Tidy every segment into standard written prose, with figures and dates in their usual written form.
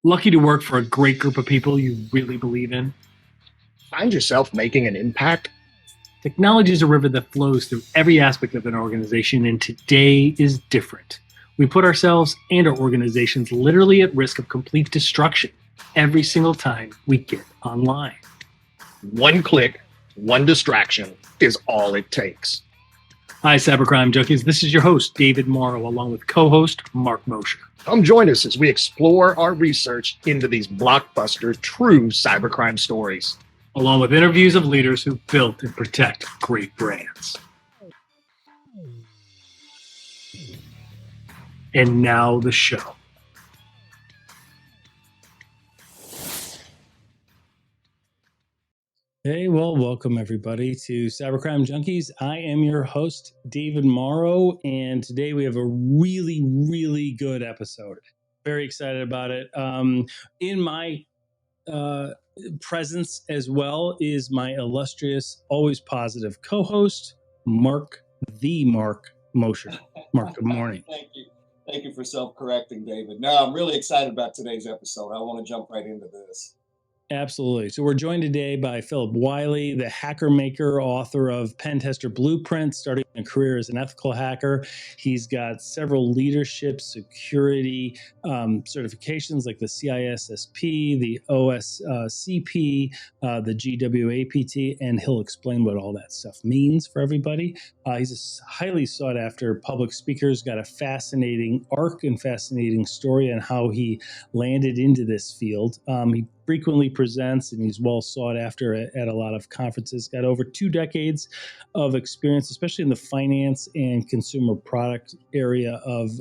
Lucky to work for a great group of people you really believe in? Find yourself making an impact? Technology is a river that flows through every aspect of an organization, and today is different. We put ourselves and our organizations literally at risk of complete destruction every single time we get online. One click, one distraction is all it takes. Hi, Cybercrime Junkies. This is your host, David Morrow, along with co-host Mark Mosher. Come join us as we explore our research into these blockbuster, true cybercrime stories, along with interviews of leaders who built and protect great brands. And now the show. Hey, well, welcome everybody to Cybercrime Junkies. I am your host, David Morrow, and today we have a really good episode. Very excited about it. In my presence as well is my illustrious, always positive co-host, Mark Mosher. Mark, good morning. Thank you. Thank you for self-correcting, David. No, I'm really excited about today's episode. I want to jump right into this. Absolutely. So we're joined today by Philip Wiley, the hacker maker, author of Pen Tester Blueprint, starting a career as an ethical hacker. He's got several leadership, security certifications like the CISSP, the OSCP, the GWAPT, and he'll explain what all that stuff means for everybody. He's a highly sought after public speaker. He's got a fascinating arc and fascinating story on how he landed into this field. He frequently presents, and he's well sought after at a lot of conferences. Got over 2 decades of experience, especially in the finance and consumer product area of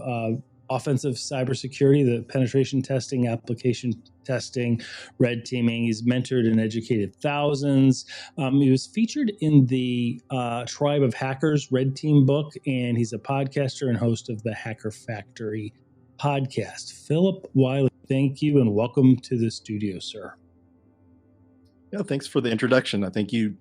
offensive cybersecurity, the penetration testing, application testing, red teaming. He's mentored and educated thousands. He was featured in the Tribe of Hackers Red Team book, and he's a podcaster and host of the Hacker Factory podcast. Philip Wiley, thank you and welcome to the studio, sir. Yeah, thanks for the introduction. I think you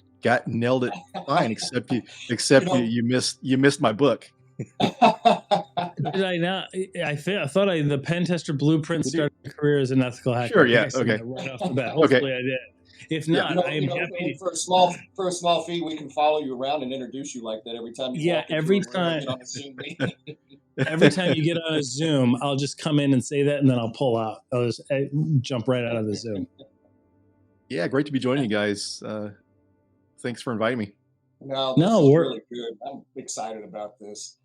nailed it fine, except you missed my book. Did I not? I thought the Pen Tester Blueprint started a career as an ethical hacker. Sure, yeah, okay. Right off the bat. Hopefully, okay. I did. If not, I am happy. For a small fee, we can follow you around and introduce you like that every time. Every time. Every time you get on a Zoom, I'll just come in and say that, and then I'll pull out. I'll just jump right out of the Zoom. Yeah, great to be joining you guys. Thanks for inviting me. No, we're really good. I'm excited about this.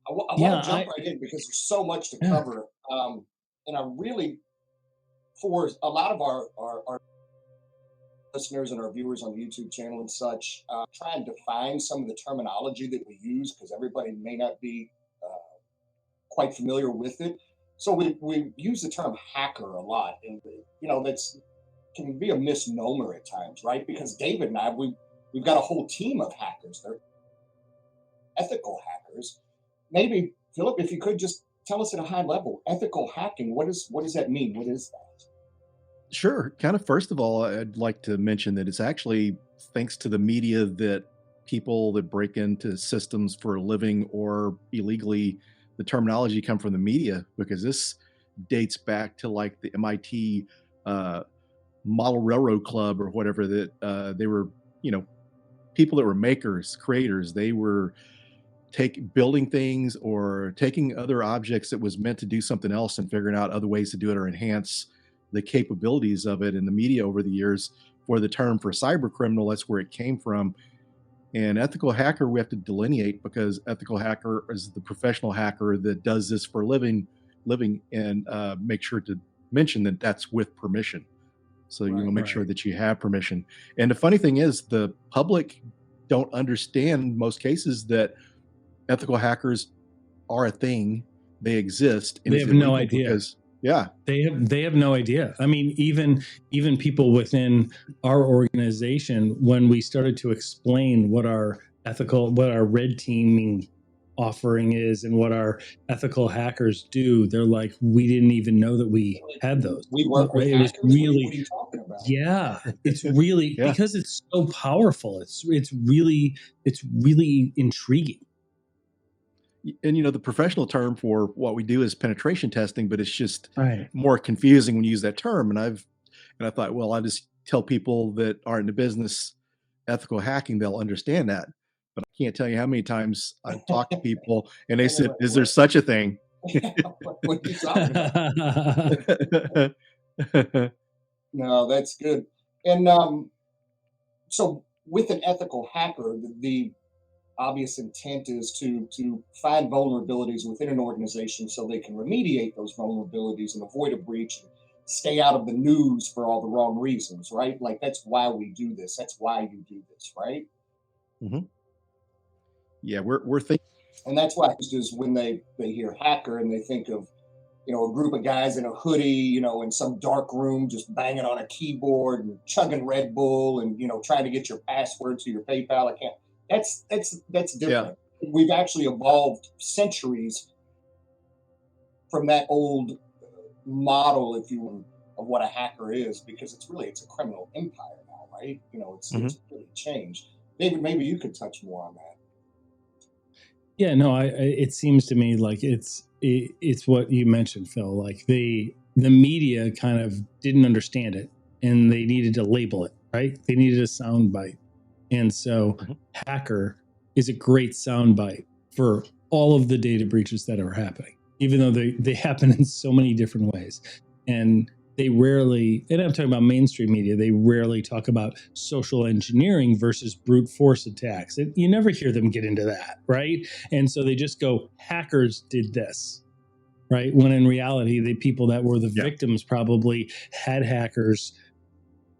I want to jump right in because there's so much to cover. And I really, for a lot of our listeners and our viewers on the YouTube channel and such, try and define some of the terminology that we use because everybody may not be quite familiar with it. So we use the term hacker a lot, and that's can be a misnomer at times, right? Because David and I, we've got a whole team of hackers. They're ethical hackers. Maybe Philip, if you could just tell us at a high level, ethical hacking. What does that mean? What is that? Sure. Kind of first of all, I'd like to mention that it's actually thanks to the media that people that break into systems for a living or illegally, the terminology come from the media, because this dates back to like the MIT Model Railroad Club or whatever, that they were, people that were makers, creators. They were building things or taking other objects that was meant to do something else and figuring out other ways to do it or enhance the capabilities of it. In the media over the years, for the term for cyber criminal, that's where it came from. And ethical hacker, we have to delineate, because ethical hacker is the professional hacker that does this for a living, and make sure to mention that that's with permission. So you want to make sure that you have permission. And the funny thing is, the public don't understand in most cases that ethical hackers are a thing. They exist. And they have no idea. Because, they have no idea. I mean, even people within our organization, when we started to explain what our red teaming offering is and what our ethical hackers do, they're like, we didn't even know that we had those. We work with hackers. Really, what are you talking about? Yeah, it's really because it's so powerful. It's really intriguing. And the professional term for what we do is penetration testing, but it's just Right. more confusing when you use that term. And I thought, well, I just tell people that aren't in the business ethical hacking, they'll understand that. But I can't tell you how many times I've talked to people and they said, "Is there such a thing?" What are you talking about? No, that's good. And so with an ethical hacker, the obvious intent is to find vulnerabilities within an organization so they can remediate those vulnerabilities and avoid a breach and stay out of the news for all the wrong reasons, right? Like that's why we do this. That's why you do this, right? Mhm. Yeah, we're thinking. And that's why just when they hear hacker and they think of a group of guys in a hoodie, in some dark room, just banging on a keyboard and chugging Red Bull and, trying to get your password to your PayPal account. That's Yeah. different. We've actually evolved centuries from that old model, if you will, of what a hacker is, because it's a criminal empire now, right? Mhm. It's really changed. David, maybe you could touch more on that. Yeah, no, it seems to me like it's what you mentioned, Phil. Like the media kind of didn't understand it, and they needed to label it, right? They needed a sound bite, and so Mhm. hacker is a great sound bite for all of the data breaches that are happening, even though they happen in so many different ways, and they rarely, and I'm talking about mainstream media, they rarely talk about social engineering versus brute force attacks. You never hear them get into that, right? And so they just go, hackers did this, right? When in reality, the people that were the Yeah. victims probably had hackers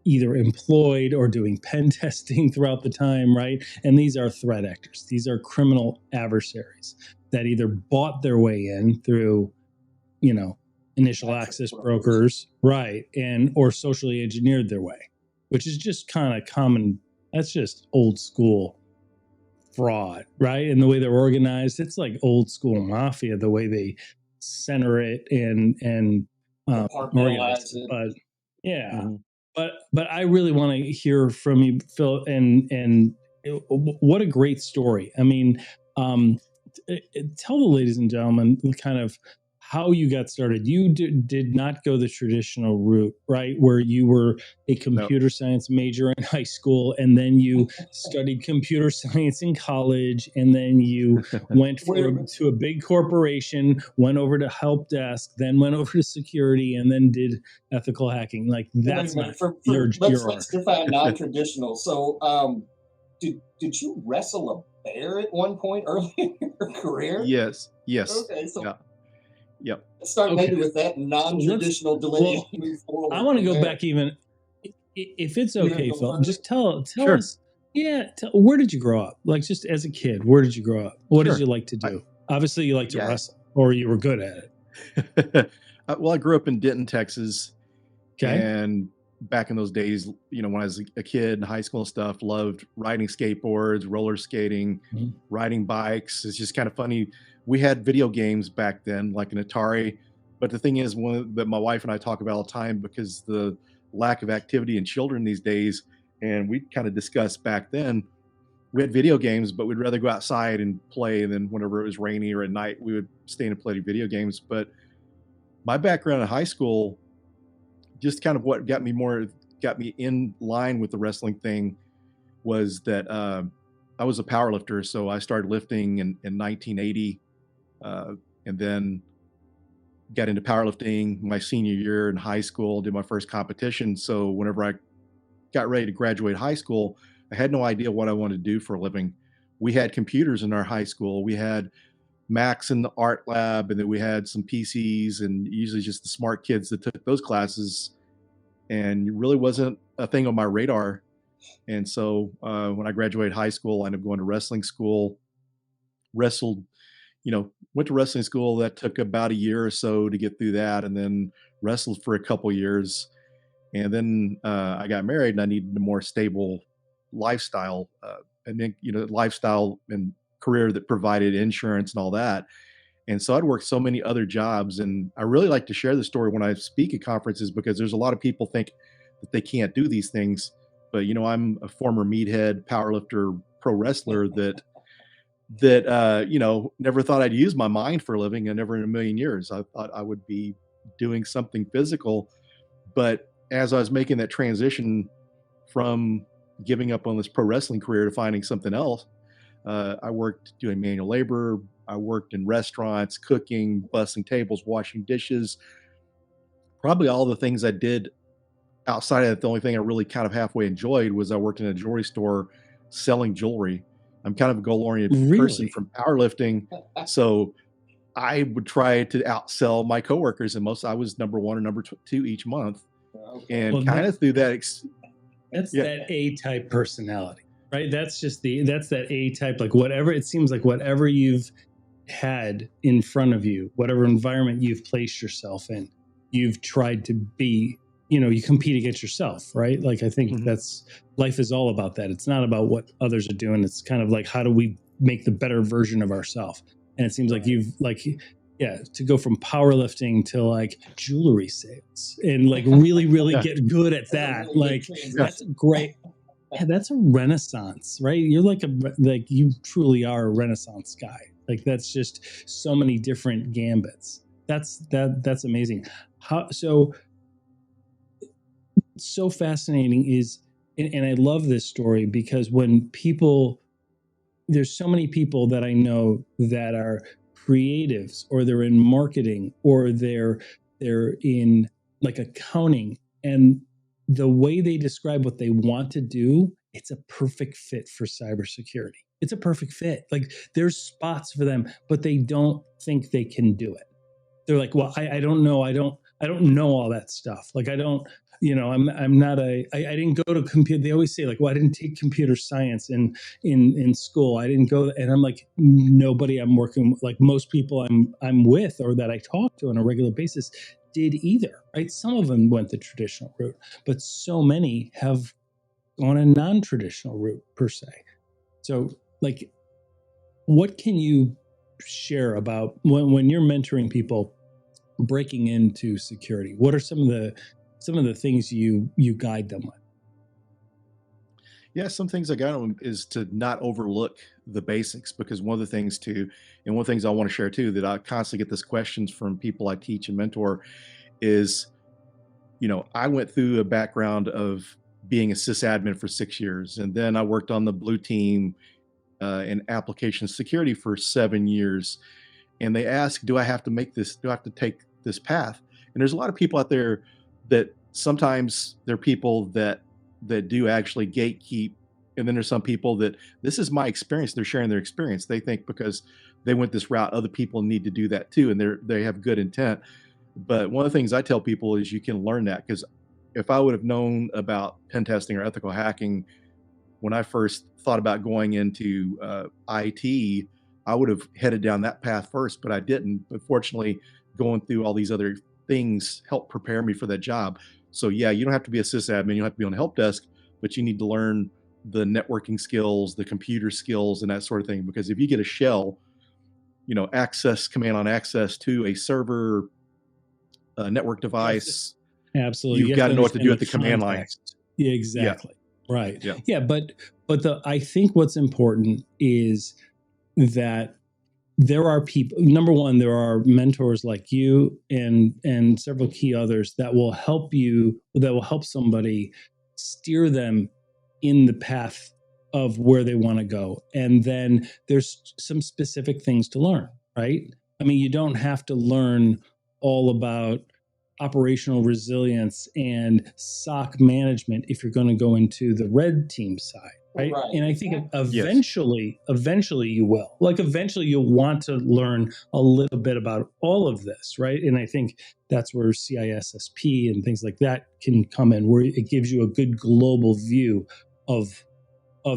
either employed or doing pen testing throughout the time, right? And these are threat actors. These are criminal adversaries that either bought their way in through, initial access brokers, right, and or socially engineered their way, which is just kind of common. That's just old school fraud, right? And the way they're organized, it's like old school mafia, the way they center it and organize Compartmentalize it. it. But yeah, Mhm. but I really want to hear from you, Phil, and what a great story. I mean, um, tell the ladies and gentlemen kind of how you got started. You did not go the traditional route, right? Where you were a No. computer science major in high school, and then you studied computer science in college, and then you went to a big corporation, went over to help desk, then went over to security, and then did ethical hacking. Like that's not your Let's define non-traditional. So, did you wrestle a bear at one point early in your career? Yes. Yes. Okay, so Yeah. Yep. let's start okay. maybe with that So let's. non-traditional delineation. Well, Move forward I want to from go there. back even if it's Even okay, go Phil. further. Just tell Sure. us. Yeah, where did you grow up? Like just as a kid, where did you grow up? What did Sure. you like to I, do? Obviously, you like to yeah. wrestle, or you were good at it. Well, I grew up in Denton, Texas, Okay. and back in those days, when I was a kid in high school and stuff, loved riding skateboards, roller skating, Mhm. riding bikes. It's just kind of funny. We had video games back then, like an Atari. But the thing is, one that my wife and I talk about all the time because the lack of activity in children these days, and we kind of discussed back then, we had video games, but we'd rather go outside and play. And then whenever it was rainy or at night, we would stay and play video games. But my background in high school, just kind of what got me in line with the wrestling thing was that I was a power lifter. So I started lifting in 1980, and then got into powerlifting my senior year in high school, did my first competition. So whenever I got ready to graduate high school, I had no idea what I wanted to do for a living. We had computers in our high school. We had Macs in the art lab, and then we had some PCs, and usually just the smart kids that took those classes. And it really wasn't a thing on my radar. And so when I graduated high school, I ended up going to wrestling school, wrestled, went to wrestling school. That took about a year or so to get through that, and then wrestled for a couple years. And then I got married, and I needed a more stable lifestyle, and then lifestyle and career that provided insurance and all that. And so I'd worked so many other jobs, and I really like to share the story when I speak at conferences because there's a lot of people think that they can't do these things. But I'm a former meathead, powerlifter, pro wrestler that that, never thought I'd use my mind for a living, and never in a million years. I thought I would be doing something physical. But as I was making that transition from giving up on this pro wrestling career to finding something else, I worked doing manual labor. I worked in restaurants, cooking, bussing tables, washing dishes. Probably all the things I did outside of that, the only thing I really kind of halfway enjoyed was I worked in a jewelry store selling jewelry. I'm kind of a goal-oriented person from powerlifting, so I would try to outsell my coworkers, and I was number one or number two each month. And kind of through that, that's that A-type personality, right? That's that A-type, like whatever, it seems like whatever you've had in front of you, whatever environment you've placed yourself in, you've tried to be, you compete against yourself, right? Like, I think that's, life is all about that. It's not about what others are doing. It's kind of like, how do we make the better version of ourselves? And it seems like you've to go from powerlifting to like jewelry sales and like really get good at that. That's great. Yeah, that's a renaissance, right? You're you truly are a renaissance guy. Like, that's just so many different gambits. That's amazing. So fascinating is, and I love this story because there's so many people that I know that are creatives, or they're in marketing, or they're in like accounting, and the way they describe what they want to do, it's a perfect fit for cybersecurity. It's a perfect fit. Like, there's spots for them, but they don't think they can do it. They're like, well, I don't know. I don't know all that stuff. Like, I don't, I'm not I didn't go to computer. They always say like, well, I didn't take computer science in school. I didn't go. And I'm like, nobody I'm working, like most people I'm with or that I talk to on a regular basis did either, right? Some of them went the traditional route, but so many have gone a non-traditional route per se. So like, what can you share about when you're mentoring people breaking into security? What are some of the things you guide them with? Yeah, some things I got them is to not overlook the basics, because one of the things I want to share too, that I constantly get this questions from people I teach and mentor is, I went through a background of being a sysadmin for 6 years, and then I worked on the blue team in application security for 7 years. And they ask, do I have to take this path? And there's a lot of people out there that sometimes they're people that do actually gatekeep. And then there's some people that, this is my experience, they're sharing their experience. They think because they went this route, other people need to do that too. And they have good intent. But one of the things I tell people is you can learn that, because if I would have known about pen testing or ethical hacking when I first thought about going into IT, I would have headed down that path first, but I didn't. But fortunately, going through all these other things helped prepare me for that job. So yeah, you don't have to be a sysadmin, you don't have to be on the help desk, but you need to learn the networking skills, the computer skills, and that sort of thing. Because if you get a shell, command on access to a server, a network device, absolutely, you've got to know what to do at the command line. Yeah, exactly. Yeah. Right. Yeah, but I think what's important is that there are people, number one, there are mentors like you and several key others that will help somebody steer them in the path of where they want to go. And then there's some specific things to learn, right? I mean, you don't have to learn all about operational resilience and SOC management if you're going to go into the red team side. Right? And I think eventually you will. Like, eventually you'll want to learn a little bit about all of this, right? And I think that's where CISSP and things like that can come in, where it gives you a good global view of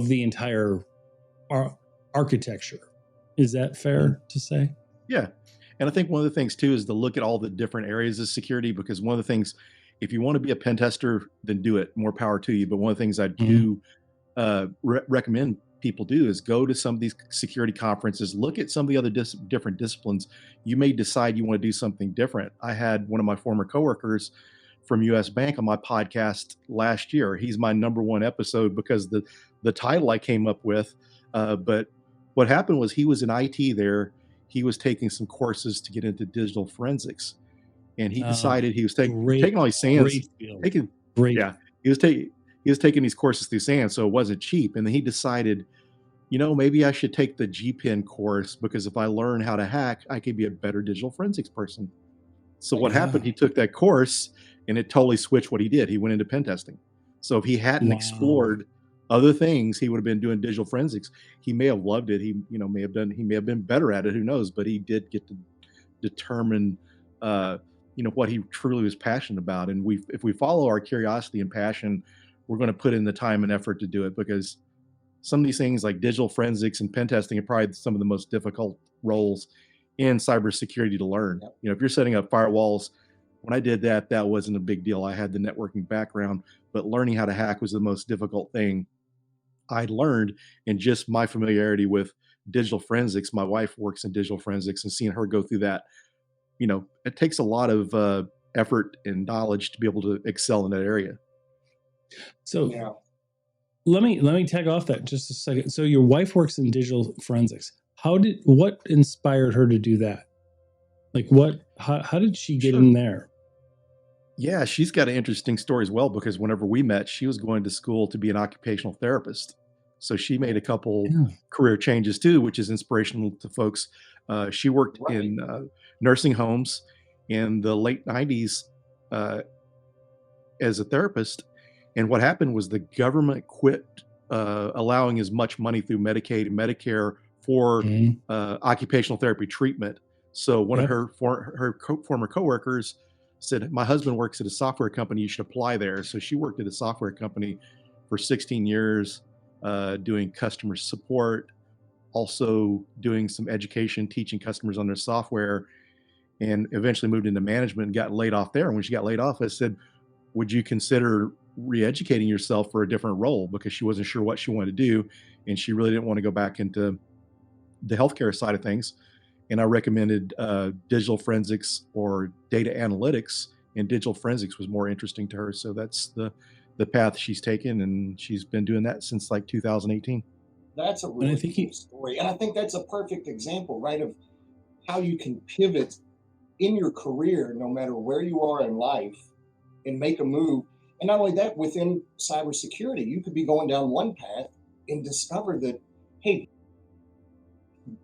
the entire architecture. Is that fair to say? Yeah. And I think one of the things too is to look at all the different areas of security, because one of the things, if you want to be a pen tester, then do it. More power to you. But one of the things I do recommend people do is go to some of these security conferences, look at some of the other different disciplines. You may decide you want to do something different. I had one of my former coworkers from US Bank on my podcast last year. He's my #1 episode because the title I came up with. But what happened was he was in IT there. He was taking some courses to get into digital forensics, and he decided he was taking all these SANS, taking yeah, he was taking these courses through SANS, so it wasn't cheap. And then he decided, maybe I should take the GPN course, because if I learn how to hack, I could be a better digital forensics person. So what happened? He took that course, and it totally switched what he did. He went into pen testing. So if he hadn't explored other things, he would have been doing digital forensics. He may have loved it. He may have been better at it. Who knows? But he did get to determine, what he truly was passionate about. And if we follow our curiosity and passion, we're going to put in the time and effort to do it, because some of these things like digital forensics and pen testing are probably some of the most difficult roles in cybersecurity to learn. If you're setting up firewalls, when I did that, that wasn't a big deal. I had the networking background, but learning how to hack was the most difficult thing I learned. And just my familiarity with digital forensics, my wife works in digital forensics, and seeing her go through that, it takes a lot of effort and knowledge to be able to excel in that area. So let me tag off that just a second. So your wife works in digital forensics. What inspired her to do that? Like how did she get in there? Yeah, she's got an interesting story as well, because whenever we met, she was going to school to be an occupational therapist. So she made a couple career changes too, which is inspirational to folks. She worked in nursing homes in the late 90s as a therapist. And what happened was the government quit allowing as much money through Medicaid and Medicare for occupational therapy treatment. So one of her former coworkers said, my husband works at a software company, you should apply there. So she worked at a software company for 16 years, doing customer support, also doing some education, teaching customers on their software, and eventually moved into management and got laid off there. And when she got laid off, I said, would you consider re-educating yourself for a different role? Because she wasn't sure what she wanted to do, and she really didn't want to go back into the healthcare side of things. And I recommended digital forensics or data analytics, and digital forensics was more interesting to her. So that's the path she's taken, and she's been doing that since like 2018. That's a really cool story. And I think that's a perfect example, right, of how you can pivot in your career, no matter where you are in life, and make a move. And not only that, within cybersecurity, you could be going down one path and discover that, hey,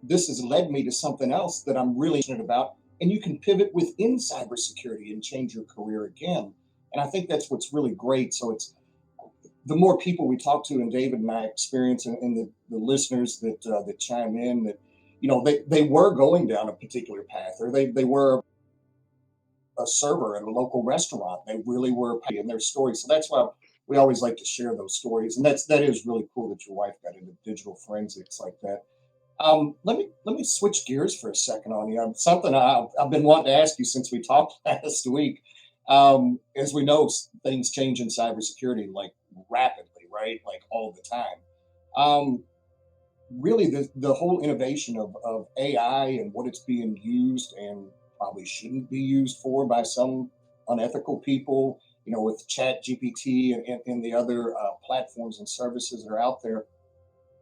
this has led me to something else that I'm really passionate about. And you can pivot within cybersecurity and change your career again. And I think that's what's really great. So it's the more people we talk to, and David and I experience, and the listeners that chime in, that they were going down a particular path, or they were a server at a local restaurant. They really were in their stories. So that's why we always like to share those stories. And that is really cool that your wife got into digital forensics like that. Let me switch gears for a second on you. Something I've been wanting to ask you since we talked last week. As we know, things change in cybersecurity like rapidly, right? Like all the time. Really, the whole innovation of AI and what it's being used and probably shouldn't be used for by some unethical people, with ChatGPT and the other platforms and services that are out there.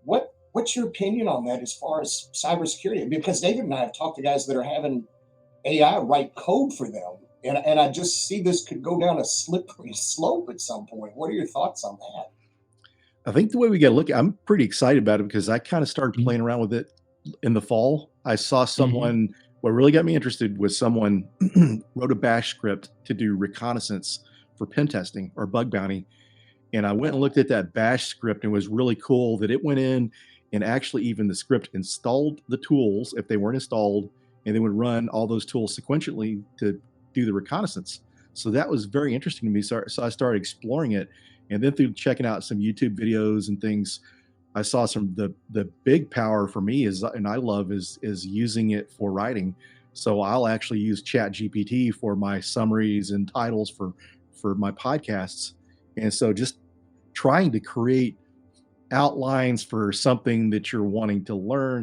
What's your opinion on that as far as cybersecurity? Because David and I have talked to guys that are having AI write code for them. And I just see this could go down a slippery slope at some point. What are your thoughts on that? I think the way we got to look, I'm pretty excited about it, because I kind of started playing around with it in the fall. I saw someone, what really got me interested was someone wrote a bash script to do reconnaissance for pen testing or bug bounty. And I went and looked at that bash script, and it was really cool that it went in and actually even the script installed the tools if they weren't installed, and they would run all those tools sequentially to do the reconnaissance. So that was very interesting to me. So I started exploring it, and then through checking out some YouTube videos and things, I saw the big power for me is, and I love is using it for writing. So I'll actually use ChatGPT for my summaries and titles for my podcasts. And so just trying to create outlines for something that you're wanting to learn,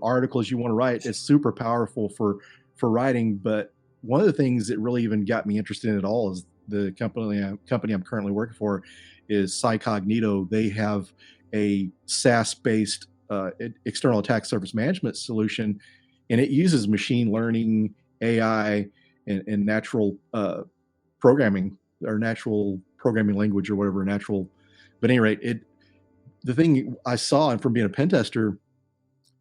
articles you want to write, is super powerful for writing. But one of the things that really even got me interested in it all is the company I'm currently working for is Cycognito. They have a SaaS-based external attack surface management solution, and it uses machine learning, AI, and natural programming, or natural programming language, or whatever, natural. But at any rate, the thing I saw, and from being a pen tester,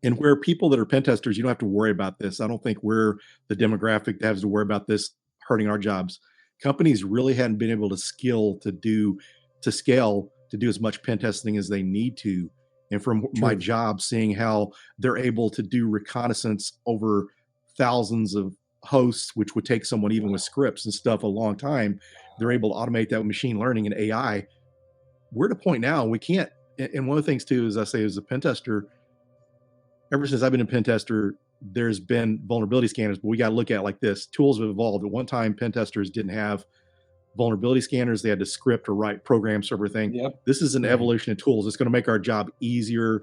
and where people that are pen testers, you don't have to worry about this. I don't think we're the demographic that has to worry about this hurting our jobs. Companies really hadn't been able to scale to do as much pen testing as they need to. And from my job, seeing how they're able to do reconnaissance over thousands of hosts, which would take someone even with scripts and stuff a long time, they're able to automate that with machine learning and AI. We're at a point now we can't. And one of the things too, as I say, as a pen tester, ever since I've been a pen tester, there's been vulnerability scanners, but we got to look at it like this. Tools have evolved. At one time, pen testers didn't have vulnerability scanners. They had to script or write programs for everything. Yep. This is an evolution of tools. It's going to make our job easier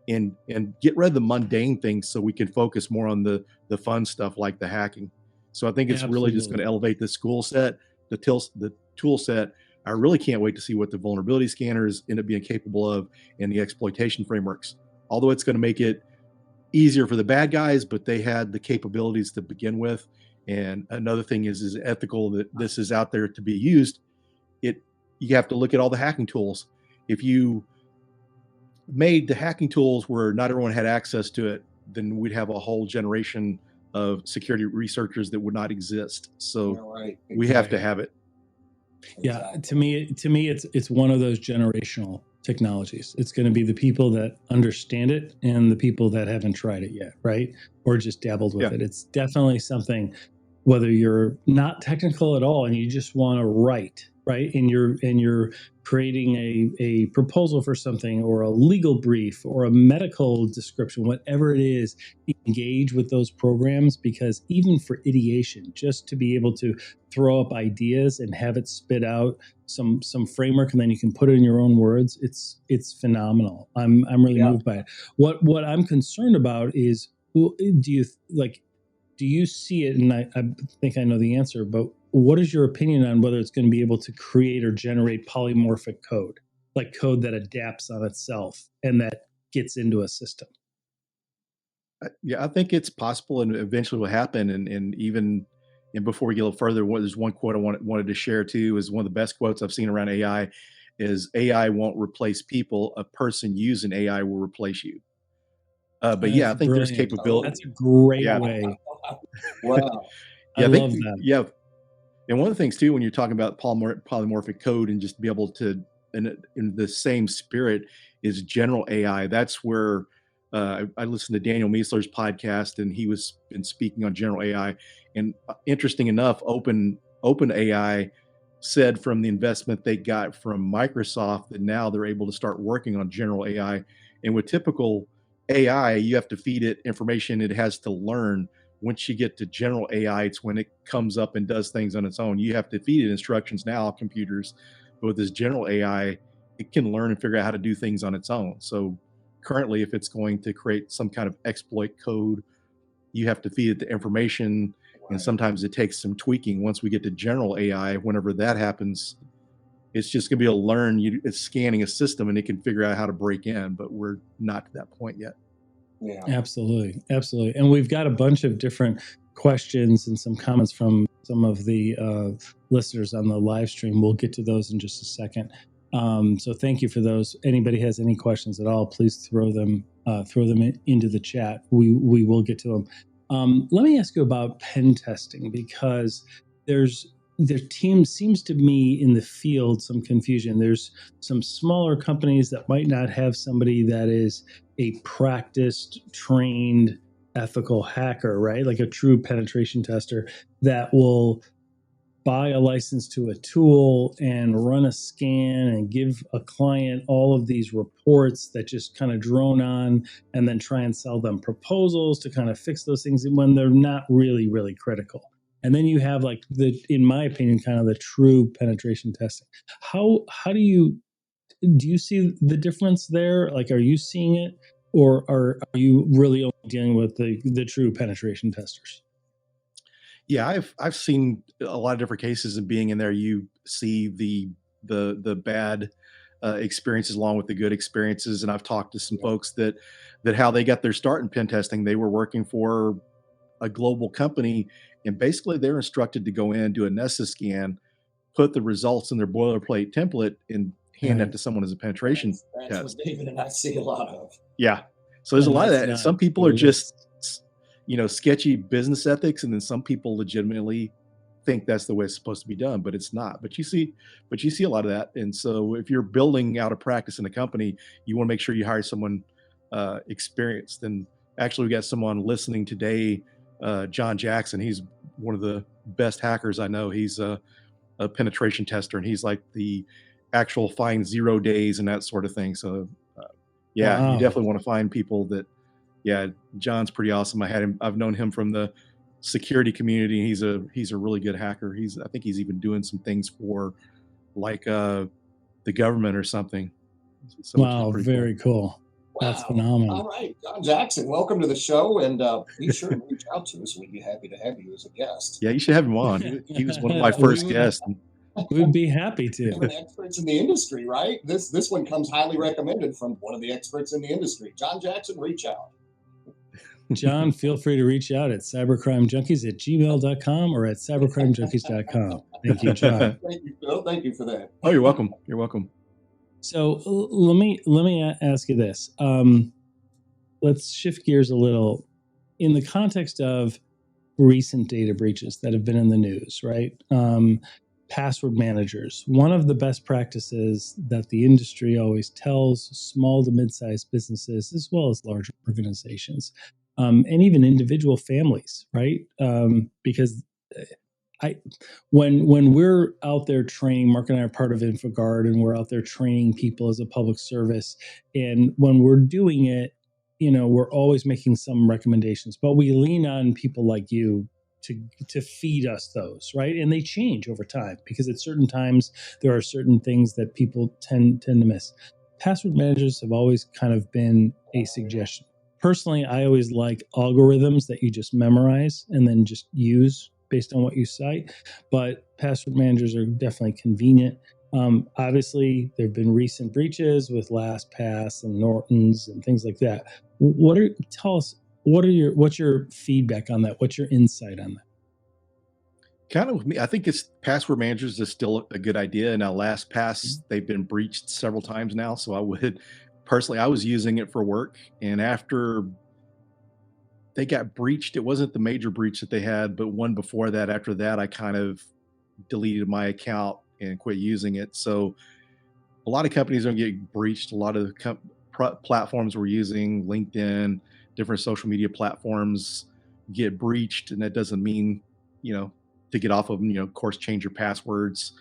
and get rid of the mundane things so we can focus more on the fun stuff like the hacking. So I think it's really just going to elevate the tool set. I really can't wait to see what the vulnerability scanners end up being capable of and the exploitation frameworks. Although it's going to make it easier for the bad guys, but they had the capabilities to begin with. And another thing is ethical that this is out there to be used. You have to look at all the hacking tools. If you made the hacking tools where not everyone had access to it, then we'd have a whole generation of security researchers that would not exist. So we have to have it. Yeah, to me, it's one of those generational technologies. It's going to be the people that understand it and the people that haven't tried it yet, right? Or just dabbled with it. It's definitely something, whether you're not technical at all and you just want to write, right? And you're creating a proposal for something, or a legal brief, or a medical description, whatever it is, engage with those programs, because even for ideation, just to be able to throw up ideas and have it spit out some framework, and then you can put it in your own words, it's phenomenal. I'm really moved by it. What I'm concerned about is, do you see it, and I think I know the answer, but what is your opinion on whether it's going to be able to create or generate polymorphic code, like code that adapts on itself and that gets into a system? Yeah, I think it's possible, and eventually will happen. And before we get a little further, there's one quote I wanted to share too. Is one of the best quotes I've seen around AI. Is AI won't replace people. A person using AI will replace you. But I think brilliant. There's capability. That's a great way. Wow. I love that. Yeah. And one of the things too, when you're talking about polymorphic code and just be able to, in the same spirit, is general AI. That's where I listened to Daniel Miessler's podcast, and he was been speaking on general AI. And interesting enough, OpenAI said from the investment they got from Microsoft that now they're able to start working on general AI. And with typical AI, you have to feed it information it has to learn. Once you get to general AI, it's when it comes up and does things on its own. You have to feed it instructions now, computers. But with this general AI, it can learn and figure out how to do things on its own. So currently, if it's going to create some kind of exploit code, you have to feed it the information. And sometimes it takes some tweaking. Once we get to general AI, whenever that happens, it's just going to be able to learn. It's scanning a system and it can figure out how to break in, but we're not to that point yet. Yeah, absolutely. And we've got a bunch of different questions and some comments from some of the listeners on the live stream. We'll get to those in just a second. So thank you for those. Anybody has any questions at all, please throw them into the chat. We will get to them. Let me ask you about pen testing, because there seems to me in the field some confusion. There's some smaller companies that might not have somebody that is a practiced, trained, ethical hacker, right? Like a true penetration tester that will buy a license to a tool and run a scan and give a client all of these reports that just kind of drone on, and then try and sell them proposals to kind of fix those things when they're not really, really critical. And then you have, like, in my opinion, kind of the true penetration testing. How do you see the difference there? Like, are you seeing it, or are you really only dealing with the true penetration testers? Yeah, I've seen a lot of different cases, and being in there, you see the bad experiences along with the good experiences. And I've talked to some folks that how they got their start in pen testing. They were working for a global company, and basically they're instructed to go in, do a Nessus scan, put the results in their boilerplate template, and hand that to someone as a penetration That's test. what David and I see a lot of. Yeah. So there's a lot of that. And some people are just, sketchy business ethics. And then some people legitimately think that's the way it's supposed to be done, but it's not. But you see a lot of that. And so if you're building out a practice in a company, you want to make sure you hire someone experienced. And actually we got someone listening today, John Jackson. He's one of the best hackers I know. He's a penetration tester, and he's like the actual find 0 days and that sort of thing. So wow. You definitely want to find people that, John's pretty awesome. I've known him from the security community. He's a really good hacker. I think he's even doing some things for like the government or something. So wow, very cool. Wow. That's phenomenal. All right, John Jackson, welcome to the show, and be sure to reach out to us. We'd be happy to have you as a guest. Yeah, you should have him on. He was one of my first guests. We'd be happy to. Experts in the industry, right? This one comes highly recommended from one of the experts in the industry. John Jackson, reach out. John, feel free to reach out at cybercrimejunkies@gmail.com or at cybercrimejunkies.com. Thank you, John. Thank you, Phil. Thank you for that. Oh, you're welcome. You're welcome. So let me ask you this. Let's shift gears a little in the context of recent data breaches that have been in the news, right? Password managers. One of the best practices that the industry always tells small to mid-sized businesses, as well as large organizations, and even individual families, right? Because when we're out there training, Mark and I are part of InfoGuard, and we're out there training people as a public service. And when we're doing it, we're always making some recommendations, but we lean on people like you to feed us those, right? And they change over time because at certain times there are certain things that people tend to miss. Password managers have always kind of been a suggestion. Personally, I always like algorithms that you just memorize and then just use based on what you cite, but password managers are definitely convenient. Obviously, there have been recent breaches with LastPass and Norton's and things like that. Tell us, what's your feedback on that? What's your insight on that? Kind of with me, I think it's password managers is still a good idea. Now, LastPass, they've been breached several times now. So I was using it for work. And after they got breached, it wasn't the major breach that they had, but one before that. After that, I kind of deleted my account and quit using it. So a lot of companies don't get breached. A lot of the platforms we're using, LinkedIn, different social media platforms, get breached. And that doesn't mean, to get off of them, of course, change your passwords.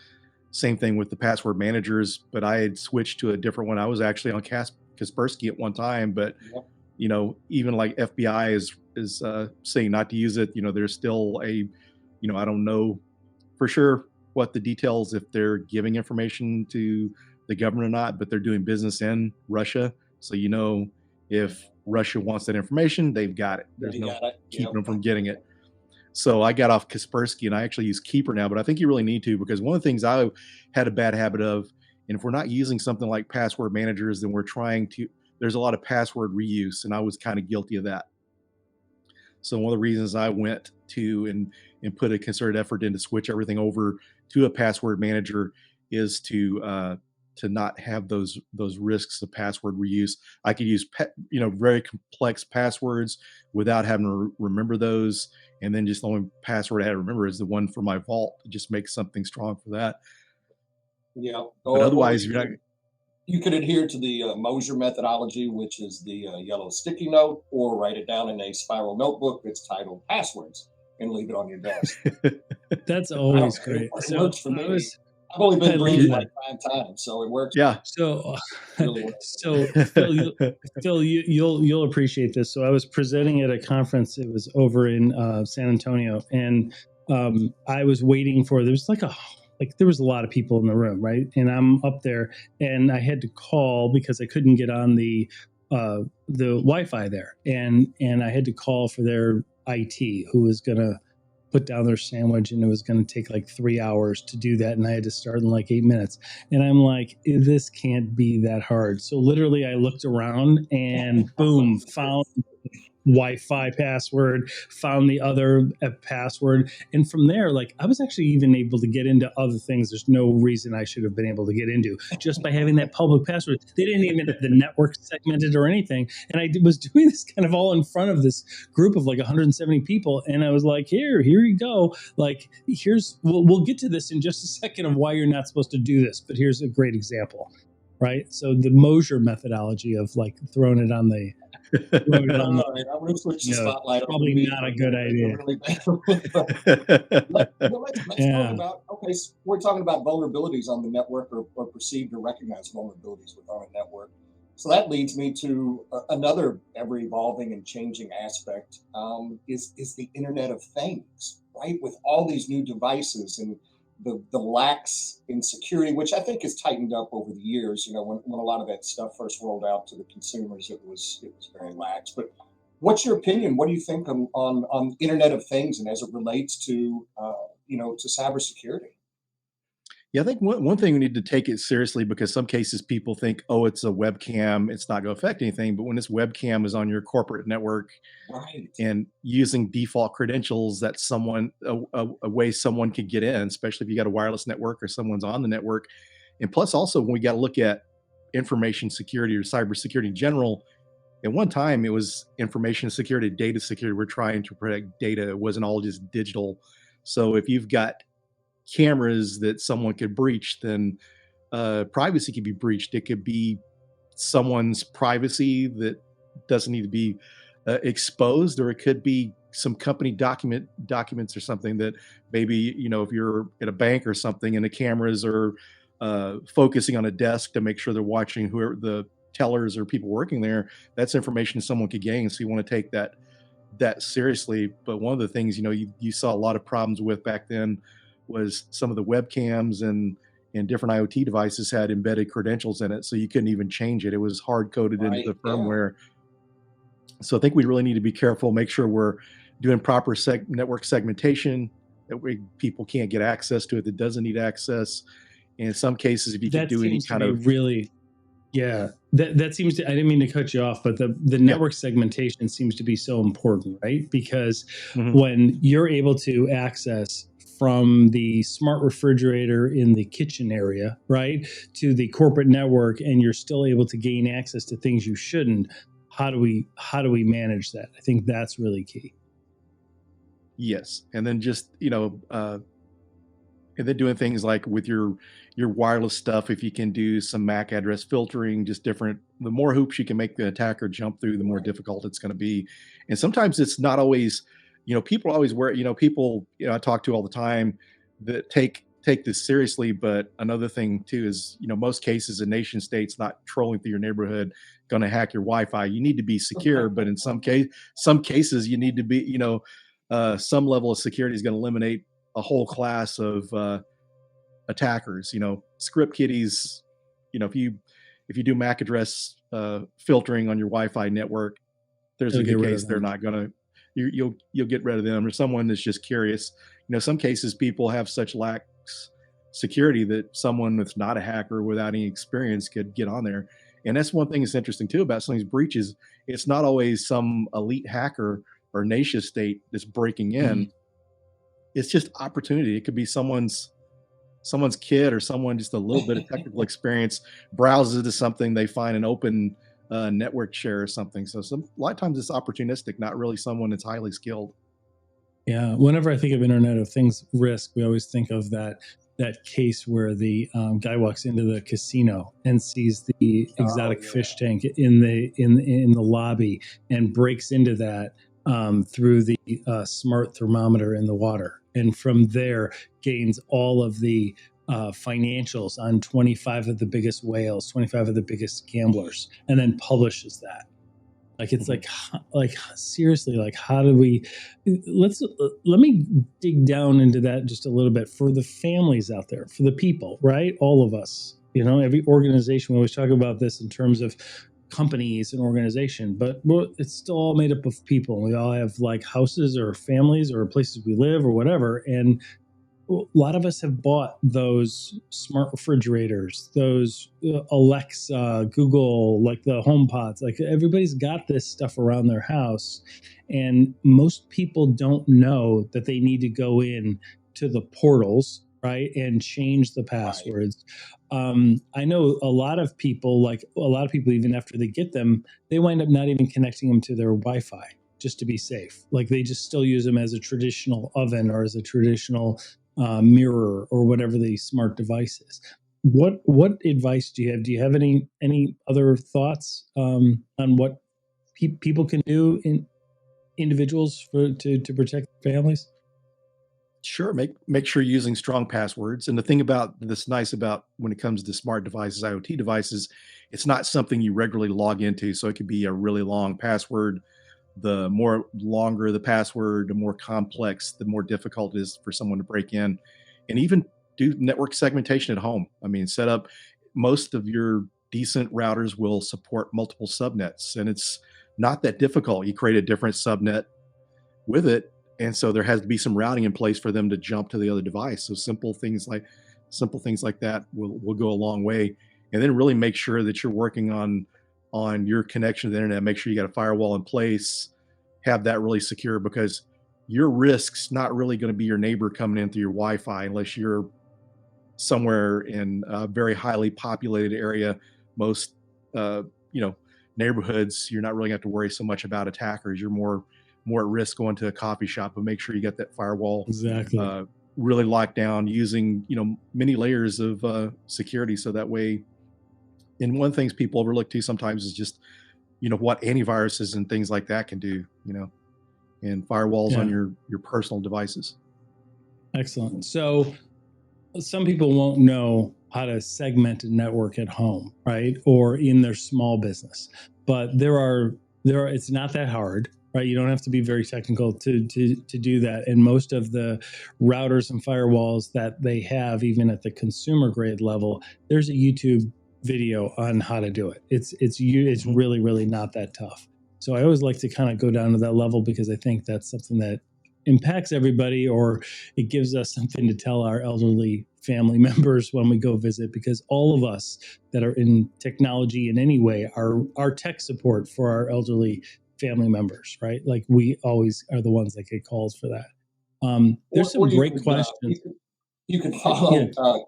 Same thing with the password managers, but I had switched to a different one. I was actually on Kaspersky at one time, but even like FBI is saying not to use it. There's still I don't know for sure what the details, if they're giving information to the government or not, but they're doing business in Russia. So, if Russia wants that information, they've got it. There's no keeping them from getting it. So I got off Kaspersky and I actually use Keeper now, but I think you really need to, because one of the things I had a bad habit of, and if we're not using something like password managers, then there's a lot of password reuse, and I was kind of guilty of that. So one of the reasons I went to and put a concerted effort in to switch everything over to a password manager is to not have those risks of password reuse. I could use very complex passwords without having to remember those, and then just the only password I had to remember is the one for my vault. It just makes something strong for that. Yeah. But otherwise, you could adhere to the Mosher methodology, which is the yellow sticky note, or write it down in a spiral notebook that's titled passwords and leave it on your desk. That's always great. It works for me. I've only been breached like 5 times, so it works. Yeah. So, Phil, you'll appreciate this. So I was presenting at a conference. It was over in San Antonio, and I was waiting for. There was a lot of people in the room, right? And I'm up there, and I had to call because I couldn't get on the Wi-Fi there, and I had to call for their IT, who was gonna put down their sandwich, and it was going to take like 3 hours to do that, and I had to start in like 8 minutes. And I'm like, this can't be that hard. So literally I looked around and boom, found Wi-Fi password, found the other password. And from there, like, I was actually even able to get into other things there's no reason I should have been able to get into just by having that public password. They didn't even have the network segmented or anything. And I was doing this kind of all in front of this group of like 170 people. And I was like, here you go. Like, we'll get to this in just a second of why you're not supposed to do this. But here's a great example, right? So the Mosher methodology of like throwing it on the I'm going to switch the spotlight. Probably not a good idea. Let's talk about, so we're talking about vulnerabilities on the network, or perceived or recognized vulnerabilities within a network. So that leads me to another ever-evolving and changing aspect, is the Internet of Things, right? With all these new devices and the lacks in security, which I think has tightened up over the years. You know, when a lot of that stuff first rolled out to the consumers, it was very lax. But what's your opinion? What do you think on Internet of Things, and as it relates to to cybersecurity? Yeah, I think one thing we need to take it seriously, because some cases people think, oh, it's a webcam, it's not going to affect anything. But when this webcam is on your corporate network, right, and using default credentials, that a way someone could get in, especially if you got a wireless network or someone's on the network. And plus, also, when we got to look at information security or cybersecurity in general, at one time it was information security, data security. We're trying to protect data. It wasn't all just digital. So if you've got cameras that someone could breach, then privacy could be breached. It could be someone's privacy that doesn't need to be exposed, or it could be some company documents or something that maybe, if you're at a bank or something and the cameras are focusing on a desk to make sure they're watching whoever the tellers or people working there, that's information someone could gain. So you want to take that seriously. But one of the things, you saw a lot of problems with back then was some of the webcams and different IoT devices had embedded credentials in it, so you couldn't even change it. It was hard coded into the firmware. So I think we really need to be careful, make sure we're doing proper network segmentation, that way people can't get access to it that doesn't need access. And in some cases, if you can do any kind of really, that seems to, I didn't mean to cut you off, but the network segmentation seems to be so important, right? Because when you're able to access from the smart refrigerator in the kitchen area, right, to the corporate network, and you're still able to gain access to things you shouldn't, how do we manage that? I think that's really key. Yes. And then just, and then doing things like with your wireless stuff, if you can do some MAC address filtering, just different, the more hoops you can make the attacker jump through, the more difficult it's going to be. And sometimes it's not always, people always wear, people, I talk to all the time that take this seriously. But another thing too is, most cases in nation states not trolling through your neighborhood, going to hack your Wi-Fi. You need to be secure, but in some cases you need to be, some level of security is going to eliminate a whole class of attackers. Script kiddies. If you do MAC address filtering on your Wi-Fi network, there's a good case they're not going to. You'll get rid of them, or someone that's just curious. Some cases people have such lax security that someone that's not a hacker without any experience could get on there. And that's one thing that's interesting too about some of these breaches. It's not always some elite hacker or nation state that's breaking in. It's just opportunity. It could be someone's kid or someone just a little bit of technical experience browses to something, they find an open network share or something. So a lot of times it's opportunistic, not really someone that's highly skilled. Yeah. Whenever I think of Internet of Things risk, we always think of that case where the guy walks into the casino and sees the exotic fish tank in the lobby and breaks into that through the smart thermometer in the water, and from there gains all of the financials on 25 of the biggest whales, 25 of the biggest gamblers, and then publishes that. Like, it's like seriously, like, how do we, let me dig down into that just a little bit for the families out there, for the people, right? All of us, every organization, we always talk about this in terms of companies and organization, but it's still all made up of people. We all have like houses or families or places we live or whatever. And a lot of us have bought those smart refrigerators, those Alexa, Google, like the HomePods. Like everybody's got this stuff around their house, and most people don't know that they need to go in to the portals, right, and change the passwords. I know a lot of people, even after they get them, they wind up not even connecting them to their Wi-Fi just to be safe. Like they just still use them as a traditional oven or as a traditional mirror or whatever the smart device is. What advice do you have? Do you have any other thoughts on what people can do in individuals to protect their families? Sure. Make sure you're using strong passwords. And the thing about that's nice about when it comes to smart devices, IoT devices, it's not something you regularly log into. So it could be a really long password. The more longer the password, the more complex, the more difficult it is for someone to break in. And even do network segmentation at home. I mean, set up, most of your decent routers will support multiple subnets, and it's not that difficult. You create a different subnet with it, and so there has to be some routing in place for them to jump to the other device. So simple things like that will go a long way. And then really make sure that you're working on your connection to the internet. Make sure you got a firewall in place, have that really secure, because your risk's not really going to be your neighbor coming in through your Wi-Fi unless you're somewhere in a very highly populated area. Most neighborhoods, you're not really going to have to worry so much about attackers. You're more at risk going to a coffee shop, but make sure you get that firewall Exactly. really locked down using many layers of security, so that way. And one of the things people overlook too sometimes is just what antiviruses and things like that can do, and firewalls on Yeah. your personal devices. Excellent. So some people won't know how to segment a network at home, right, or in their small business, but there are it's not that hard, right? You don't have to be very technical to do that. And most of the routers and firewalls that they have, even at the consumer grade level, there's a YouTube video on how to do it. It's really, really not that tough. So I always like to kind of go down to that level because I think that's something that impacts everybody, or it gives us something to tell our elderly family members when we go visit, because all of us that are in technology in any way are tech support for our elderly family members, right? Like we always are the ones that get calls for that. There's some great questions. You can follow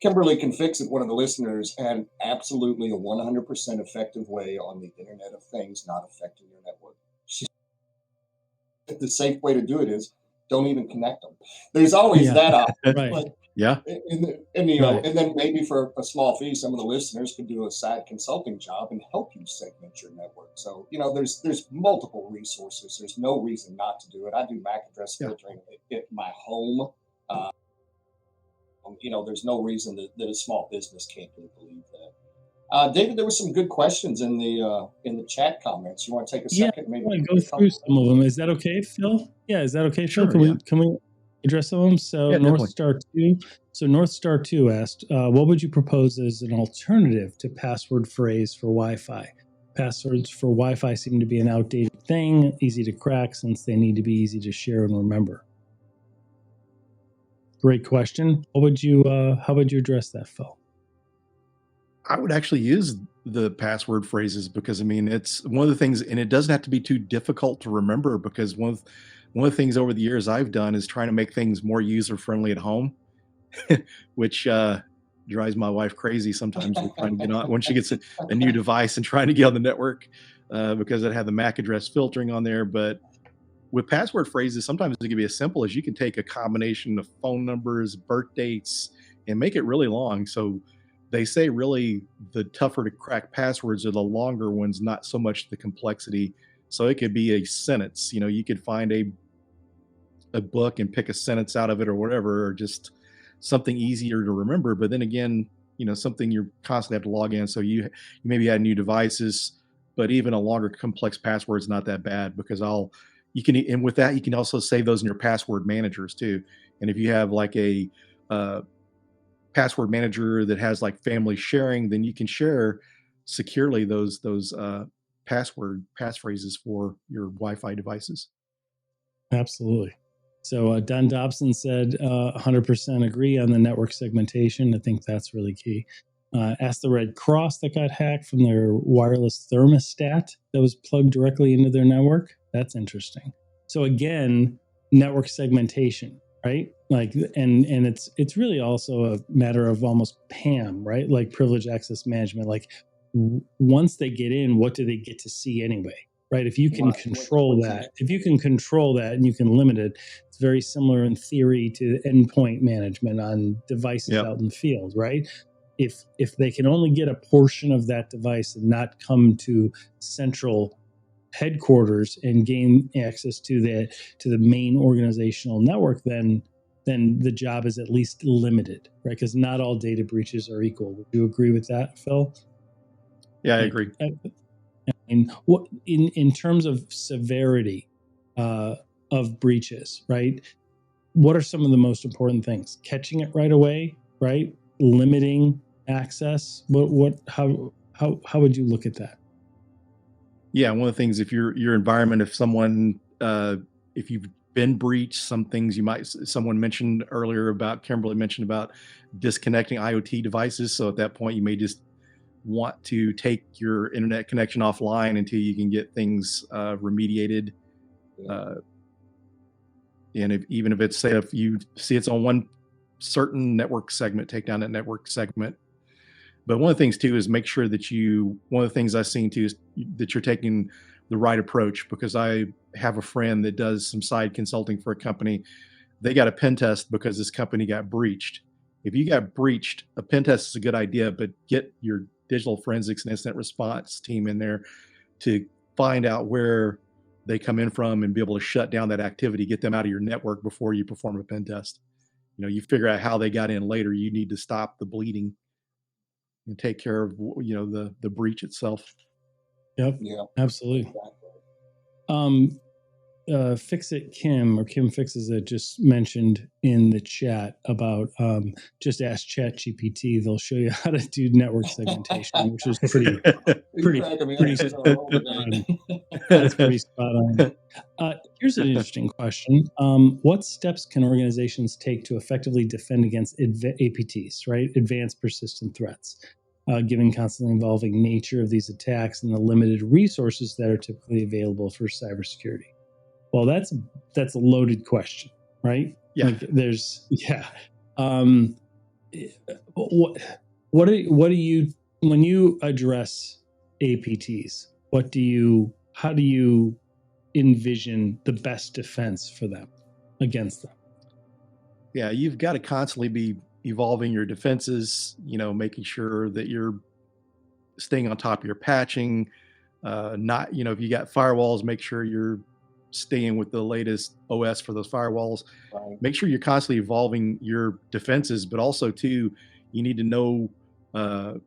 Kimberly Can Fix It, one of the listeners, and absolutely a 100% effective way on the Internet of Things not affecting your network. The safe way to do it is don't even connect them. There's always that option. Right. But, Yeah. And then maybe for a small fee, some of the listeners could do a side consulting job and help you segment your network. So, there's multiple resources. There's no reason not to do it. I do MAC address filtering at my home. There's no reason that a small business can't believe that. David, there were some good questions in the chat comments. You want to take a second? Maybe I want to go through some of them. Is that okay, Phil? Yeah, is that okay, Phil? Sure, Can we address some of them? So North Star 2. So North Star 2 asked, what would you propose as an alternative to password phrase for Wi-Fi? Passwords for Wi-Fi seem to be an outdated thing, easy to crack since they need to be easy to share and remember. Great question. How would you address that, Phil? I would actually use the password phrases because it's one of the things, and it doesn't have to be too difficult to remember, because one of the things over the years I've done is trying to make things more user friendly at home, which drives my wife crazy sometimes with trying to get on when she gets a new device and trying to get on the network because it had the MAC address filtering on there. But with password phrases, sometimes it can be as simple as you can take a combination of phone numbers, birth dates, and make it really long. So they say really the tougher to crack passwords are the longer ones, not so much the complexity. So it could be a sentence. You could find a book and pick a sentence out of it or whatever, or just something easier to remember. But then again, something you're constantly have to log in. So you maybe add new devices, but even a longer complex password is not that bad, because and with that, you can also save those in your password managers too. And if you have like a password manager that has like family sharing, then you can share securely those passphrases for your Wi-Fi devices. Absolutely. So Don Dobson said 100% agree on the network segmentation. I think that's really key. Ask the Red Cross that got hacked from their wireless thermostat that was plugged directly into their network. That's interesting. So again, network segmentation, right? Like, and it's really also a matter of almost PAM, right? Like privileged access management. Like once they get in, what do they get to see anyway? Right. If you can control that, if you can control that and you can limit it, it's very similar in theory to endpoint management on devices out in the field, right? If they can only get a portion of that device and not come to central headquarters and gain access to the main organizational network, then the job is at least limited, right? Because not all data breaches are equal. Would you agree with that, Phil? Yeah, I agree. And what in terms of severity of breaches, right? What are some of the most important things? Catching it right away, right? Limiting access. How would you look at that? Yeah, one of the things, if your environment, if someone, if you've been breached, some things someone mentioned earlier about, Kimberly mentioned about disconnecting IoT devices. So at that point, you may just want to take your internet connection offline until you can get things remediated. And even if it's, say, if you see it's on one certain network segment, take down that network segment. But one of the things too is make sure that one of the things I've seen too is that you're taking the right approach, because I have a friend that does some side consulting for a company. They got a pen test because this company got breached. If you got breached, a pen test is a good idea, but get your digital forensics and incident response team in there to find out where they come in from and be able to shut down that activity, get them out of your network before you perform a pen test. You figure out how they got in later. You need to stop the bleeding and take care of the breach itself. Yep. Yeah. Absolutely. Fix It Kim, or Kim Fixes It, just mentioned in the chat about just ask ChatGPT. They'll show you how to do network segmentation, which is pretty spot on. That's pretty spot on. Here's an interesting question. What steps can organizations take to effectively defend against APTs, right? Advanced persistent threats, given constantly evolving nature of these attacks and the limited resources that are typically available for cybersecurity? Well, that's a loaded question, right? Yeah. Like what do you, when you address APTs, how do you envision the best defense for them against them? Yeah, you've got to constantly be evolving your defenses, making sure that you're staying on top of your patching, if you got firewalls, make sure you're staying with the latest OS for those firewalls. Right. Make sure you're constantly evolving your defenses, but also too, you need to know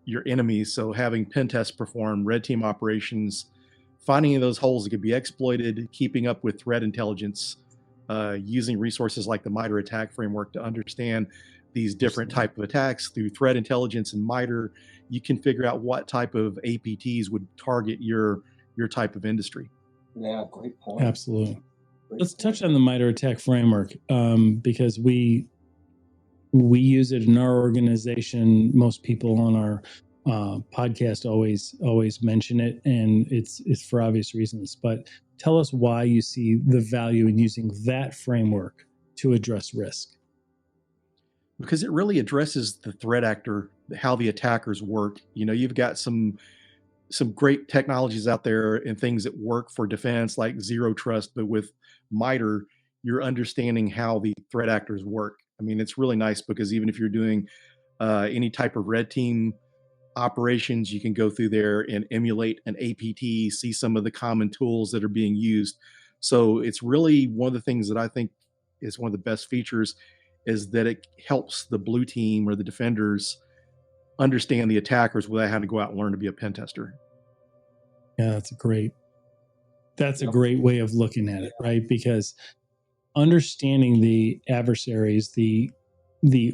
your enemies. So having pen tests performed, red team operations, finding those holes that could be exploited, keeping up with threat intelligence, using resources like the MITRE attack framework to understand these different type of attacks through threat intelligence and MITRE. You can figure out what type of APTs would target your type of industry. Yeah, great point. Absolutely. Let's touch on the MITRE attack framework, because we use it in our organization. Most people on our podcast always mention it, and it's for obvious reasons. But tell us why you see the value in using that framework to address risk. Because it really addresses the threat actor, how the attackers work. You've got some great technologies out there and things that work for defense, like zero trust, but with MITRE, you're understanding how the threat actors work. I mean, it's really nice because even if you're doing any type of red team operations, you can go through there and emulate an APT, see some of the common tools that are being used. So it's really one of the things that I think is one of the best features, is that it helps the blue team or the defenders understand the attackers without having to go out and learn to be a pen tester. Yeah, that's a great way of looking at it, right? Because understanding the adversaries, the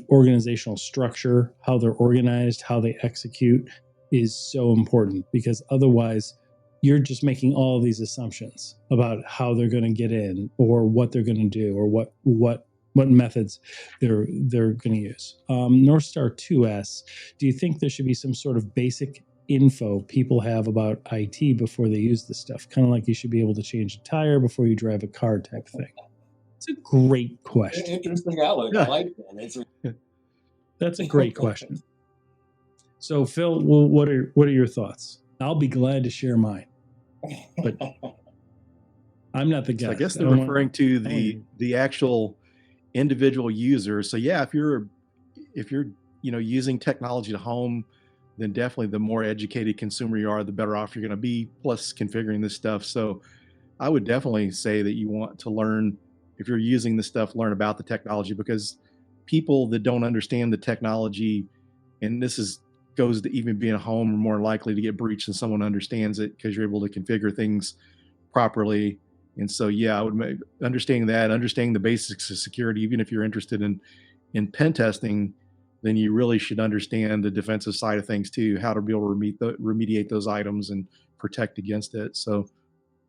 organizational structure, how they're organized, how they execute, is so important, because otherwise you're just making all of these assumptions about how they're going to get in, or what they're going to do, or what methods they're going to use. North Star 2S, do you think there should be some sort of basic info people have about IT before they use this stuff? Kind of like you should be able to change a tire before you drive a car type thing. It's a great question. Interesting outlook. I like that. That's a great question. So Phil, what are your thoughts? I'll be glad to share mine, but I'm not the guest. So I guess they're referring to the actual individual user. So yeah, if you're using technology to home, then definitely the more educated consumer you are, the better off you're going to be, plus configuring this stuff. So I would definitely say that you want to learn, if you're using this stuff, learn about the technology, because people that don't understand the technology, and goes to even being at home, are more likely to get breached than someone who understands it, because you're able to configure things properly. And so, yeah, I would understanding the basics of security. Even if you're interested in pen testing, then you really should understand the defensive side of things too, how to be able to remediate those items and protect against it. So,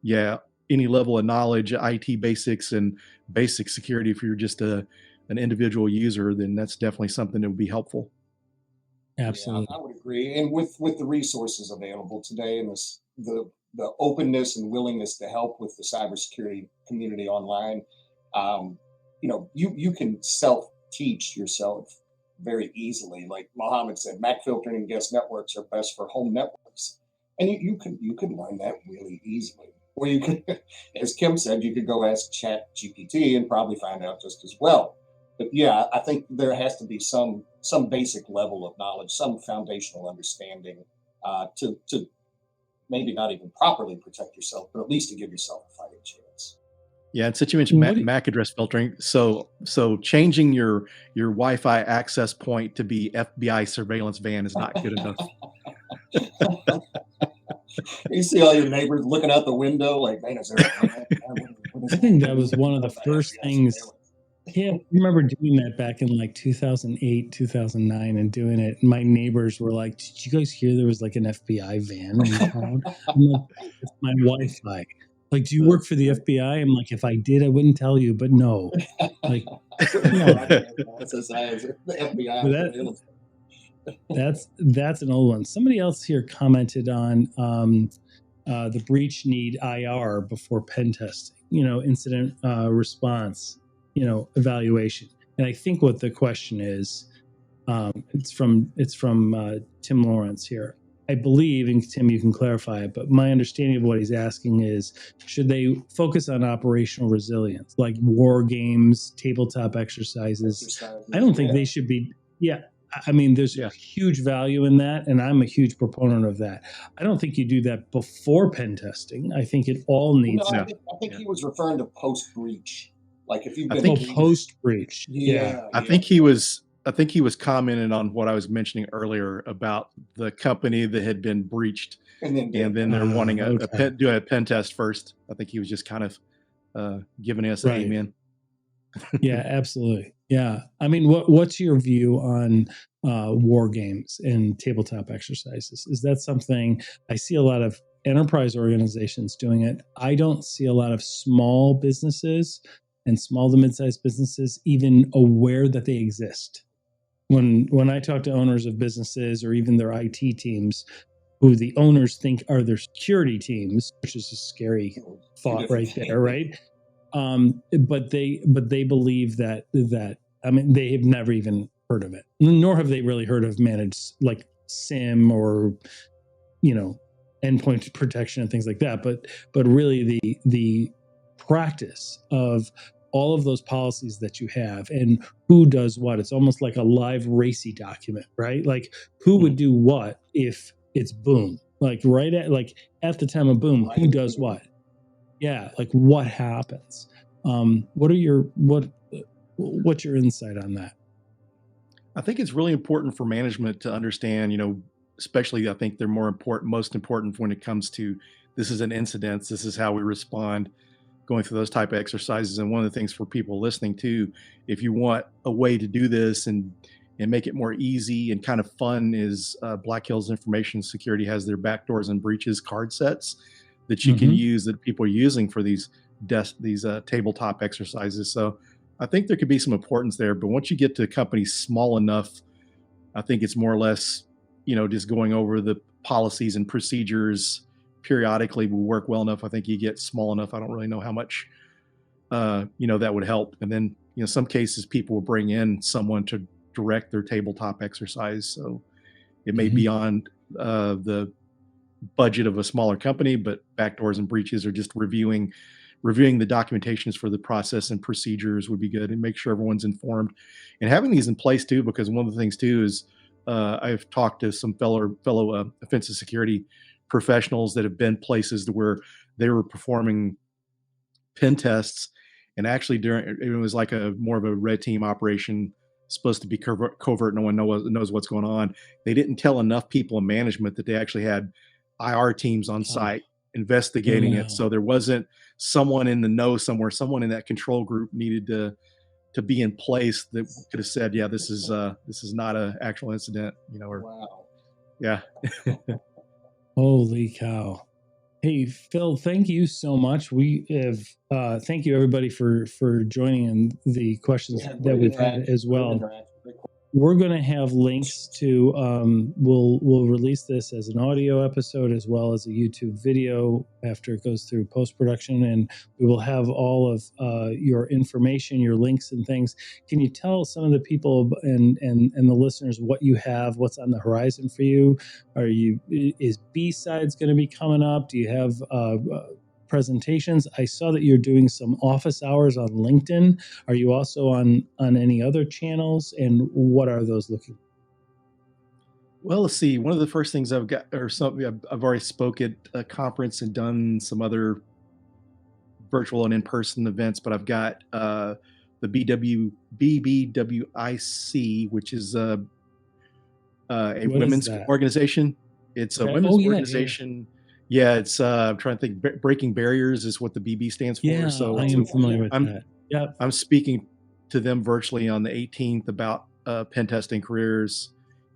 yeah, any level of knowledge, IT basics and basic security, if you're just an individual user, then that's definitely something that would be helpful. Absolutely. Yeah, I would agree. And with the resources available today, and the openness and willingness to help with the cybersecurity community online, you can self-teach yourself very easily. Like Mohammed said, Mac filtering and guest networks are best for home networks, and you can learn that really easily. Or you can, as Kim said, you could go ask ChatGPT and probably find out just as well. But yeah, I think there has to be some basic level of knowledge, some foundational understanding to maybe not even properly protect yourself, but at least to give yourself a fighting chance. Yeah, and since you mentioned MAC address filtering, so changing your Wi-Fi access point to be FBI surveillance van is not good enough. You see all your neighbors looking out the window like, man, is there? I think that was one of the first things. Yeah, I remember doing that back in like 2008, 2009 and doing it. And my neighbors were like, did you guys hear there was like an FBI van in town? I'm like, it's my Wi-Fi. Like, do you work for the FBI? I'm like, if I did, I wouldn't tell you, but no. Like, that's an old one. Somebody else here commented on the breach need IR before pen testing, incident response, evaluation. And I think what the question is, it's from Tim Lawrence here. I believe, and Tim, you can clarify it, but my understanding of what he's asking is, should they focus on operational resilience, like war games, tabletop exercises? I don't think they should be. Yeah. I mean, there's a huge value in that, and I'm a huge proponent of that. I don't think you do that before pen testing. I think it all needs. I think he was referring to post breach. Like if you've been post breach. I think he was commenting on what I was mentioning earlier about the company that had been breached, and then they're wanting do a pen test first. I think he was just kind of giving us an amen. Yeah, absolutely. Yeah. I mean, what's your view on war games and tabletop exercises? Is that something I see a lot of enterprise organizations doing it? I don't see a lot of small businesses and small to mid-sized businesses even aware that they exist. When I talk to owners of businesses or even their IT teams, who the owners think are their security teams, which is a scary thought right there, right? But they believe that I mean, they have never even heard of it, nor have they really heard of managed like SIM or endpoint protection and things like that. But really the practice of all of those policies that you have and who does what. It's almost like a live RACI document, right? Like who would do what if it's boom, like at the time of boom, who does what? Yeah, like what happens? What's your insight on that? I think it's really important for management to understand, especially I think they're most important when it comes to this is an incident, this is how we respond, going through those type of exercises. And one of the things for people listening too, if you want a way to do this and and make it more easy and kind of fun is Black Hills Information Security has their backdoors and breaches card sets that you can use, that people are using for these tabletop exercises. So I think there could be some importance there. But once you get to companies small enough, I think it's more or less, just going over the policies and procedures periodically will work well enough. I think you get small enough. I don't really know how much, that would help. And then, some cases people will bring in someone to direct their tabletop exercise. So it may be beyond the budget of a smaller company, but backdoors and breaches are just reviewing the documentations for the process and procedures would be good, and make sure everyone's informed and having these in place too, because one of the things too is I've talked to some fellow offensive security professionals that have been places where they were performing pen tests, and actually it was like more of a red team operation, supposed to be covert. No one knows what's going on. They didn't tell enough people in management that they actually had IR teams on site investigating it. So there wasn't someone in the know somewhere, someone in that control group needed to be in place that could have said, yeah, this is not an actual incident, Wow. Yeah. Holy cow. Hey, Phil, thank you so much. We have, thank you everybody for joining in the questions that we've had as well. We're going to have links to, we'll release this as an audio episode as well as a YouTube video after it goes through post-production, and we will have all of your information, your links and things. Can you tell some of the people and the listeners what you have, what's on the horizon for you? Is B-Sides going to be coming up? Do you have presentations? I saw that you're doing some office hours on LinkedIn. Are you also on any other channels, and what are those looking? Well, let's see. One of the first things I've got, or something I've already spoke at a conference and done some other virtual and in-person events, but I've got the BBWIC, which is a women's organization. It's a women's organization. Yeah, it's I'm trying to think. Breaking Barriers is what the BB stands for. Yeah, so I am familiar with that. Yeah, I'm speaking to them virtually on the 18th about pen testing careers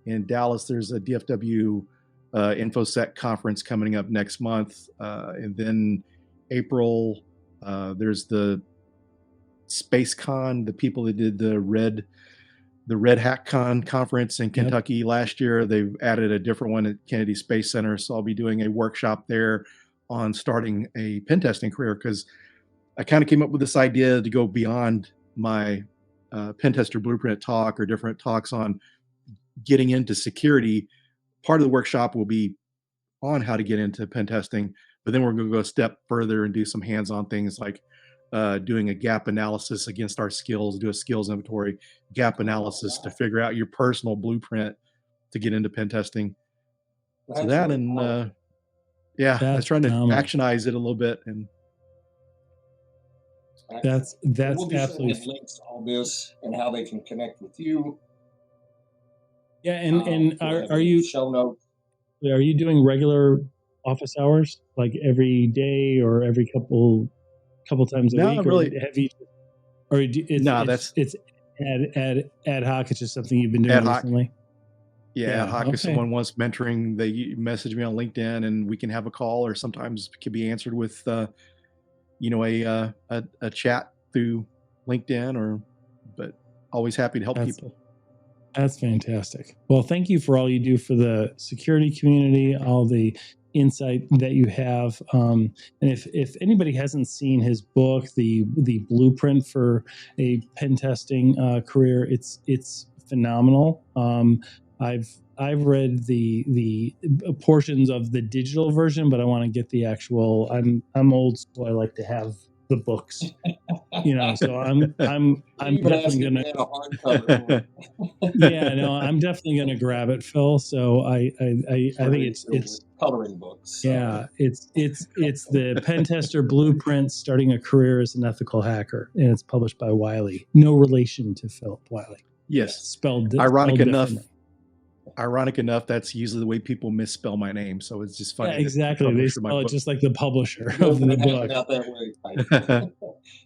in Dallas. There's a DFW InfoSec conference coming up next month, and then April there's the SpaceCon. The people that did the Red Hat Con conference in Kentucky last year, they've added a different one at Kennedy Space Center. So I'll be doing a workshop there on starting a pen testing career, because I kind of came up with this idea to go beyond my pen tester blueprint talk or different talks on getting into security. Part of the workshop will be on how to get into pen testing, but then we're going to go a step further and do some hands-on things like doing a gap analysis against our skills, do a skills inventory, gap analysis to figure out your personal blueprint to get into pen testing. So that, and I was trying to actionize it a little bit, and that's we'll be absolutely links to all this and how they can connect with you. Yeah, and are you show notes? Are you doing regular office hours, like every day or every couple times a week? Really. It's ad hoc. It's just something you've been doing recently. Yeah, ad hoc. If someone wants mentoring, they message me on LinkedIn, and we can have a call, or sometimes it can be answered with, a chat through LinkedIn. But always happy to help people. That's fantastic. Well, thank you for all you do for the security community, all the insight that you have. And if anybody hasn't seen his book, the blueprint for a pen testing career, it's phenomenal. I've read the portions of the digital version, but I want to get the actual. I'm old school. I like to have the books, So I'm definitely gonna. I'm definitely gonna grab it, Phil. So I think it's coloring books. Yeah, it's the Pen Tester Blueprint: Starting a Career as an Ethical Hacker, and it's published by Wiley. No relation to Philip Wiley. Yes, spelled ironic enough. Ironic enough, that's usually the way people misspell my name. So it's just funny. Yeah, exactly. They spell it just like the publisher of the book. Out that way.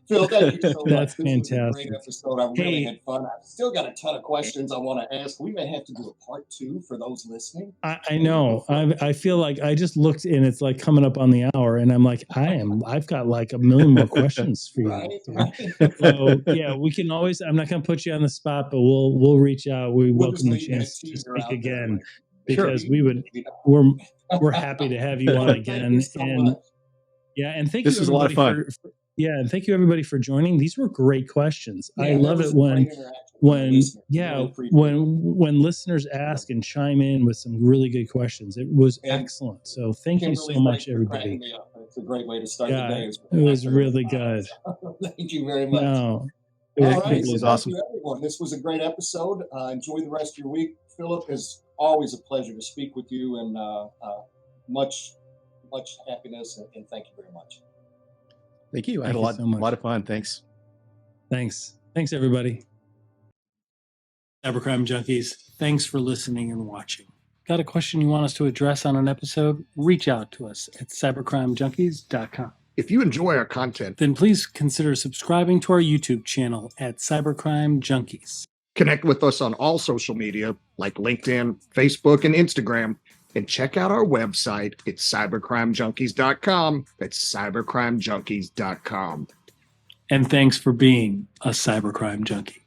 Phil, thank you so much. That's this was a fantastic. great episode. I really had fun. I've still got a ton of questions I want to ask. We may have to do a part 2 for those listening. I know. I feel like I just looked and it's like coming up on the hour, and I'm like, I've got like a million more questions for you. Right. So yeah, we can always. I'm not going to put you on the spot, but we'll reach out. We welcome the chance to speak again because we're happy to have you on again. And yeah, and thank you. This was a lot of fun. And thank you everybody for joining. These were great questions. I love it when listeners ask and chime in with some really good questions. It was excellent. So thank you so much, everybody. It's a great way to start the day. It was really good. Thank you very much. No, it was awesome. Thank you, everyone. This was a great episode. Enjoy the rest of your week. Philip, it's always a pleasure to speak with you, and much happiness, and thank you very much. Thank you. I had a lot of fun. Thanks. Thanks, everybody. Cybercrime Junkies, thanks for listening and watching. Got a question you want us to address on an episode? Reach out to us at cybercrimejunkies.com. If you enjoy our content, then please consider subscribing to our YouTube channel at Cybercrime Junkies. Connect with us on all social media like LinkedIn, Facebook, and Instagram. And check out our website at cybercrimejunkies.com. That's cybercrimejunkies.com. And thanks for being a cybercrime junkie.